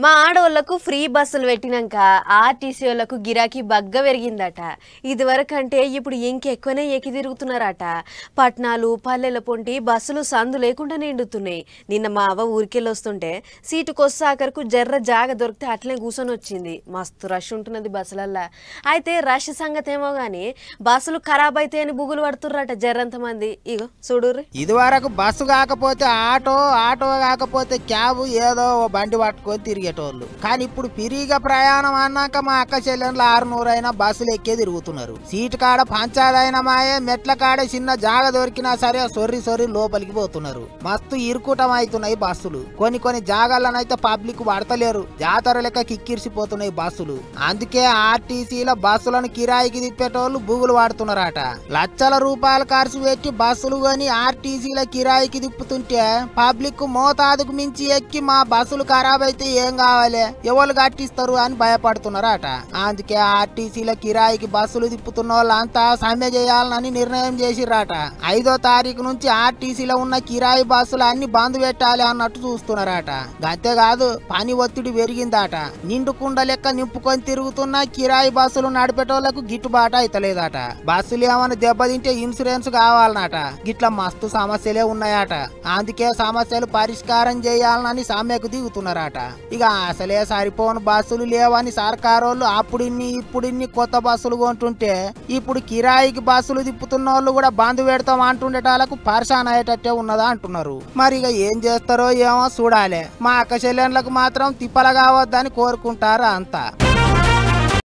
మా ఆడోళ్లకు ఫ్రీ బస్సులు పెట్టినాక ఆర్టీసీ వాళ్ళకు గిరాకీ బగ్గ పెరిగిందట. ఇదివరకంటే ఇప్పుడు ఇంకెక్కువనే ఎక్కి తిరుగుతున్నారట. పట్నాలు పల్లెల పొంటి బస్సులు సందు లేకుండా నిండుతున్నాయి. నిన్న మా అవ్వ ఊరికెళ్ళి వస్తుంటే సీటుకొస్తాకరకు జర్ర జాగ దొరికితే అట్లనే కూర్చొని వచ్చింది. మస్తు రష్ ఉంటున్నది బస్సులల్లా. అయితే రష్ సంగతి ఏమో గానీ బస్సులు ఖరాబ్ అయితే అని బుగులు పడుతుర్రట జర్రంత మంది. ఇగో చూడుర్రి. ఇదివరకు బస్సు కాకపోతే ఆటో, ఆటో కాకపోతే క్యాబ్, ఏదో బండి పట్టుకొని తిరిగేటోళ్ళు. కానీ ఇప్పుడు పిరిగా ప్రయాణం అన్నాక మా అక్క చెల్లెండ్లు 600 అయినా బస్సులు ఎక్కే తిరుగుతున్నారు. సీటు కాడ పంచాదైన మాయే, మెట్ల కాడ చిన్న జాగ దొరికినా సరే సొర్రి లోపలికి పోతున్నారు. మస్తు ఇరుకుటం అవుతున్నాయి బస్సులు. కొన్ని జాగాలనైతే పబ్లిక్ పడతలేరు. జాతర లెక్క కిక్కిరిసిపోతున్నాయి బస్సులు. అందుకే ఆర్టీసీల బస్సులను కిరాయికి తిప్పేటోళ్ళు బుగులు వాడుతున్నారట. లక్షల రూపాయలు ఖర్చు పెట్టి బస్సులు కొని ఆర్టీసీల కిరాయికి తిప్పుతుంటే పబ్లిక్ మోతాదుకు మించి ఎక్కి మా బస్సులు ఖరాబ్ అయితే ఏం కావాలి, ఎవరు కట్టిస్తారు అని భయపడుతున్నారట. అందుకే ఆర్టీసీల కిరాయికి బస్సులు తిప్పుతున్న వాళ్ళంతా సమ్మె చేయాలని నిర్ణయం చేసిర్రట. 5వ తారీఖు నుంచి ఆర్టీసీలో ఉన్న కిరాయి బస్సులు అన్ని బంద్ పెట్టాలి అన్నట్టు చూస్తున్నారట. అంతేకాదు పని ఒత్తిడి పెరిగిందట. నిండుకుండ లెక్క నింపుకొని తిరుగుతున్న కిరాయి బస్సులు నడిపేటోళ్లకు గిట్టుబాటు అయితలేదట. బస్సులు ఏమైనా దెబ్బతింటే ఇన్సూరెన్స్ కావాలన్నట. గిట్ల మస్తు సమస్యలే ఉన్నాయట. అందుకే సమస్యలు పరిష్కారం చేయాలని సమ్మెకు దిగుతున్నారట. ఇక అసలే సరిపోను బస్సులు లేవని సర్కారోళ్ళు అప్పుడిన్ని ఇప్పుడిన్ని కొత్త బస్సులు కొంటుంటే ఇప్పుడు కిరాయికి బస్సులు తిప్పుతున్న వాళ్ళు కూడా బంద్ పెడతాం అంటుండేటాలకు పరిశాన్ అయ్యేటట్టే ఉన్నదా అంటున్నారు. మరి ఇక ఏం చేస్తారో ఏమో చూడాలి. మా అక్క చెల్లెండ్లకు మాత్రం తిప్పల కావద్దని కోరుకుంటారు అంతా.